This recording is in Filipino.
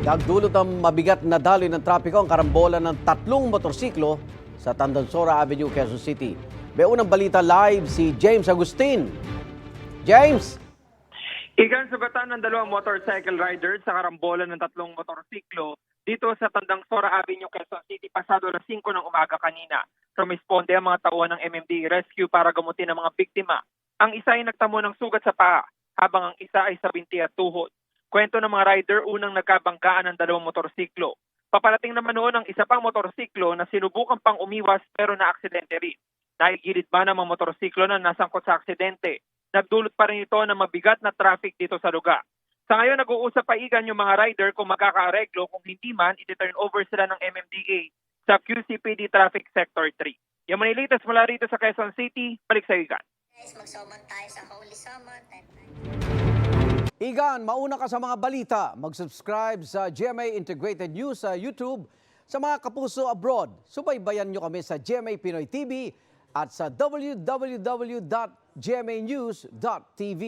Nagdulot ng mabigat na daloy ng trapiko ang karambola ng tatlong motorsiklo sa Tandansora Avenue, Quezon City. May unang balita live si James Agustin. James! Igan sugatan ng dalawang motorcycle riders sa karambola ng tatlong motorsiklo dito sa Tandansora Avenue, Quezon City pasado alas 5 ng umaga kanina. Rumisponde ang mga tauhan ng MMD Rescue para gamutin ang mga biktima. Ang isa ay nagtamo ng sugat sa paa, habang ang isa ay sa binti at tuhod. Kwento ng mga rider, unang nagkabanggaan ng dalawang motorsiklo. Paparating naman noon ang isa pang motorsiklo na sinubukan pang umiwas pero na-aksidente rin. Naigilid ba ng mga motorsiklo na nasangkot sa aksidente? Nagdulot pa rin ito ng mabigat na traffic dito sa lugar. Sa ngayon, nag-uusap pa igan yung mga rider kung magkakaareglo, kung hindi man, iti-turn over sila ng MMDA sa QCPD Traffic Sector 3. Yung mga latest mula rito sa Quezon City, balik sa igan. Guys, magsumon tayo sa Holy Summon. Igan, mauna ka sa mga balita. Mag-subscribe sa GMA Integrated News sa YouTube. Sa mga kapuso abroad, subaybayan nyo kami sa GMA Pinoy TV at sa www.gmanews.tv.